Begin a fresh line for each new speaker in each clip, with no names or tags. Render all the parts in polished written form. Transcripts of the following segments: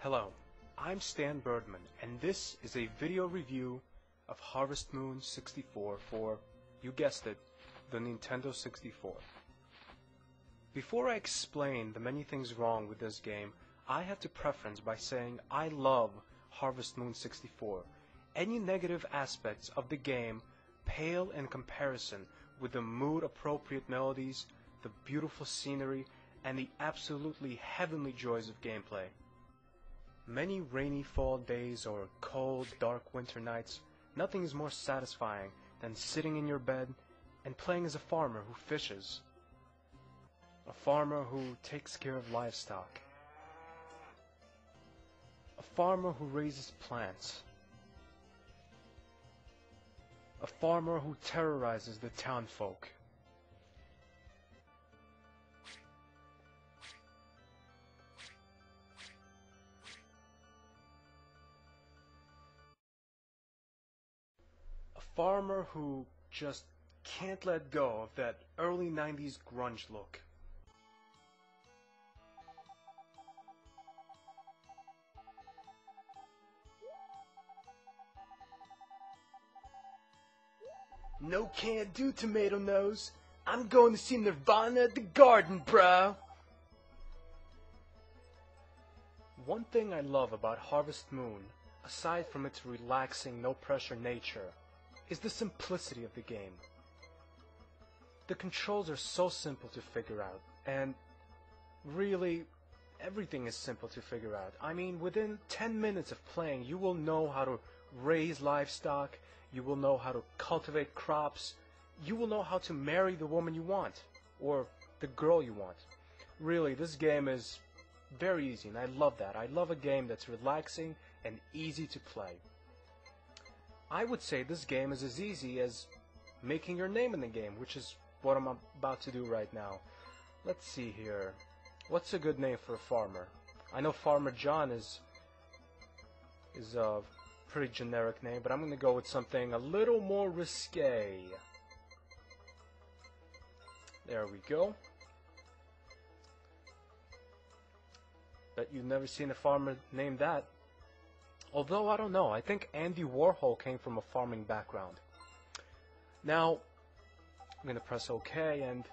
Hello, I'm Stanburdman, and this is a video review of Harvest Moon 64 for, you guessed it, the Nintendo 64. Before I explain the many things wrong with this game, I have to preference by saying I love Harvest Moon 64. Any negative aspects of the game pale in comparison with the mood-appropriate melodies, the beautiful scenery, and the absolutely heavenly joys of gameplay. Many rainy fall days or cold, dark winter nights, nothing is more satisfying than sitting in your bed and playing as a farmer who fishes. A farmer who takes care of livestock. A farmer who raises plants. A farmer who terrorizes the townfolk. A farmer who just can't let go of that early 90s grunge look. No can't do, tomato nose. I'm going to see Nirvana at the garden, bro. One thing I love about Harvest Moon, aside from its relaxing, no-pressure nature, is the simplicity of the game. The controls are so simple to figure out, and really, everything is simple to figure out. I mean, within 10 minutes of playing, you will know how to raise livestock, you will know how to cultivate crops, you will know how to marry the woman you want, or the girl you want. Really, this game is very easy, and I love that. I love a game that's relaxing and easy to play. I would say this game is as easy as making your name in the game, which is what I'm about to do right now. Let's see here. What's a good name for a farmer? I know Farmer John is a pretty generic name, but I'm going to go with something a little more risque. There we go. Bet you've never seen a farmer named that. Although, I don't know, I think Andy Warhol came from a farming background. Now, I'm going to press OK, and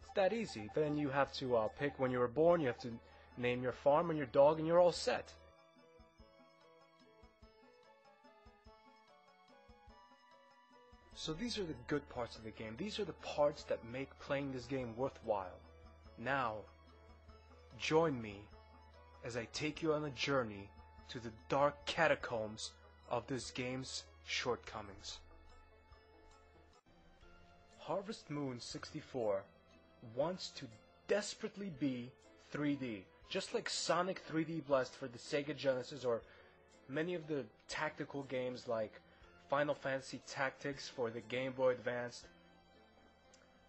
it's that easy. Then you have to pick when you were born, you have to name your farm and your dog, and you're all set. So these are the good parts of the game. These are the parts that make playing this game worthwhile. Now, join me as I take you on a journey to the dark catacombs of this game's shortcomings. Harvest Moon 64 wants to desperately be 3D, just like Sonic 3D Blast for the Sega Genesis or many of the tactical games like Final Fantasy Tactics for the Game Boy Advance.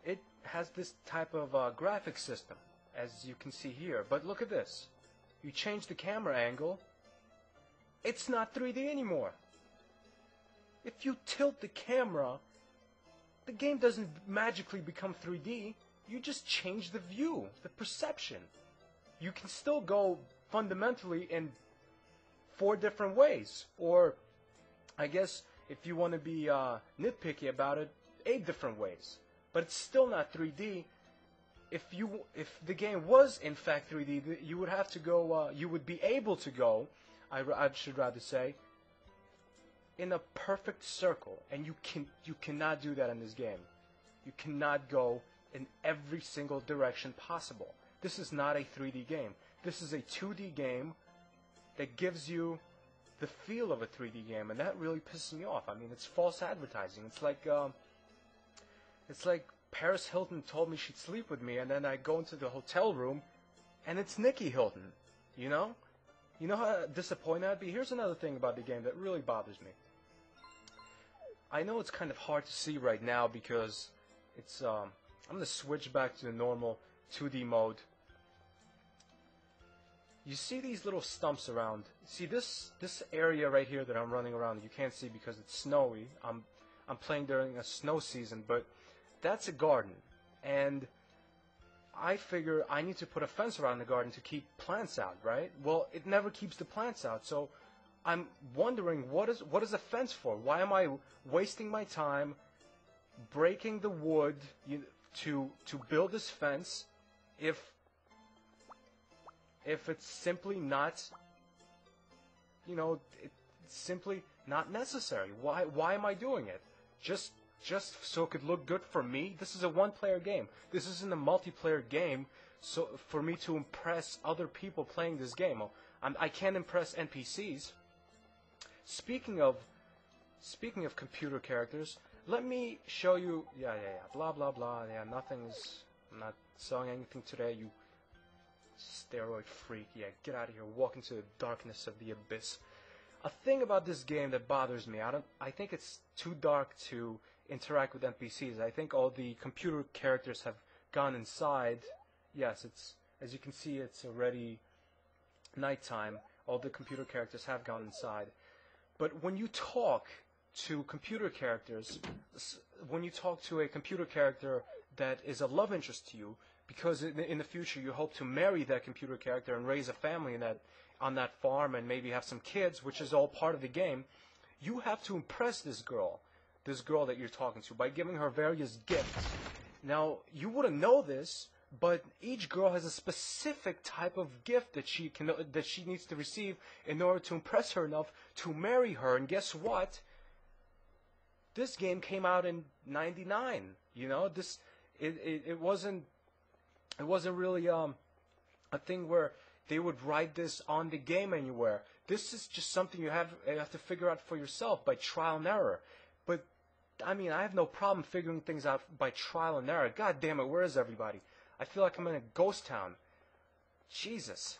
It has this type of graphics system, as you can see here, but look at this. You change the camera angle, it's not 3D anymore. If you tilt the camera, the game doesn't magically become 3D. You just change the view, the perception. You can still go fundamentally in 4 different ways. Or, I guess, if you want to be nitpicky about it, 8 different ways. But it's still not 3D. If the game was in fact 3D, you would have to go. You would be able to go. I should rather say, in a perfect circle, and you cannot do that in this game. You cannot go in every single direction possible. This is not a 3D game. This is a 2D game that gives you the feel of a 3D game, and that really pisses me off. I mean, it's false advertising. It's like Paris Hilton told me she'd sleep with me, and then I go into the hotel room, and it's Nikki Hilton. You know? You know how disappointed I'd be? Here's another thing about the game that really bothers me. I know it's kind of hard to see right now because it's, I'm going to switch back to the normal 2D mode. You see these little stumps around. See this area right here that I'm running around, you can't see because it's snowy. I'm playing during a snow season, but that's a garden. And I figure I need to put a fence around the garden to keep plants out, right? Well, it never keeps the plants out, so I'm wondering what is a fence for? Why am I wasting my time breaking the wood to build this fence if it's simply not, it's simply not necessary? Why am I doing it? Just so it could look good for me? This is a one-player game. This isn't a multiplayer game. So for me to impress other people playing this game, I can't impress NPCs. Speaking of computer characters, let me show you. Yeah. Blah blah blah. Yeah, nothing's. I'm not selling anything today. You steroid freak. Yeah, get out of here. Walk into the darkness of the abyss. A thing about this game that bothers me. I think it's too dark to interact with NPCs. I think all the computer characters have gone inside. Yes, it's, as you can see, it's already nighttime. All the computer characters have gone inside. But when you talk to computer characters, when you talk to a computer character that is a love interest to you, because in the future you hope to marry that computer character and raise a family on that farm and maybe have some kids, which is all part of the game, you have to impress this girl that you're talking to by giving her various gifts. Now, you wouldn't know this, but each girl has a specific type of gift that she needs to receive in order to impress her enough to marry her. And guess what? This game came out in '99. It wasn't really a thing where they would write this on the game anywhere. This is just something you have to figure out for yourself by trial and error. But I mean, I have no problem figuring things out by trial and error. God damn it, where is everybody? I feel like I'm in a ghost town. Jesus.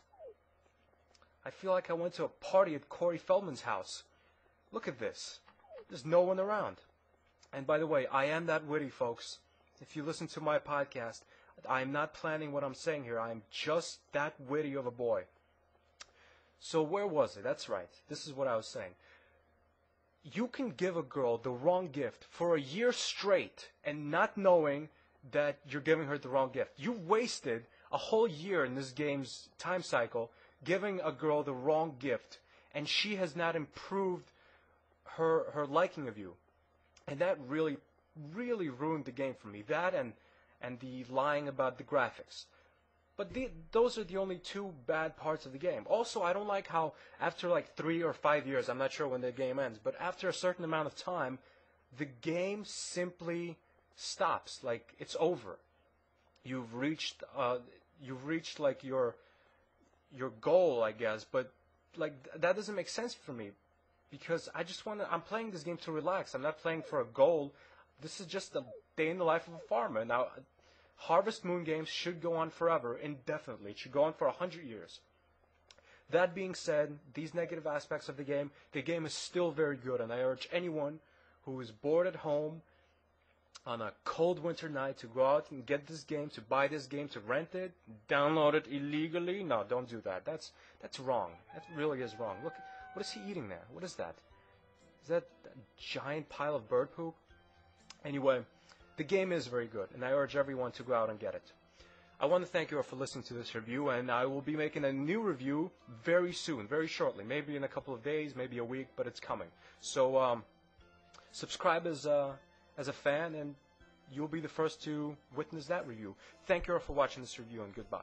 I feel like I went to a party at Corey Feldman's house. Look at this. There's no one around. And by the way, I am that witty, folks. If you listen to my podcast, I'm not planning what I'm saying here. I'm just that witty of a boy. So where was it? That's right. This is what I was saying. You can give a girl the wrong gift for a year straight and not knowing that you're giving her the wrong gift. You wasted a whole year in this game's time cycle giving a girl the wrong gift, and she has not improved her liking of you. And that really, really ruined the game for me. That and the lying about the graphics. But those are the only two bad parts of the game. Also, I don't like how after like 3 or 5 years, I'm not sure when the game ends, but after a certain amount of time, the game simply stops. Like, it's over. You've reached like your goal, I guess. But like that doesn't make sense for me, because I'm playing this game to relax. I'm not playing for a goal. This is just a day in the life of a farmer. Now, Harvest Moon games should go on forever, indefinitely. It should go on for 100 years. That being said, these negative aspects of the game is still very good, and I urge anyone who is bored at home on a cold winter night to go out and get this game, to buy this game, to rent it, download it illegally. No, don't do that. That's wrong. That really is wrong. Look, what is he eating there? What is that? Is that a giant pile of bird poop? Anyway, the game is very good, and I urge everyone to go out and get it. I want to thank you all for listening to this review, and I will be making a new review very soon, very shortly, maybe in a couple of days, maybe a week, but it's coming. So subscribe as a fan, and you'll be the first to witness that review. Thank you all for watching this review, and goodbye.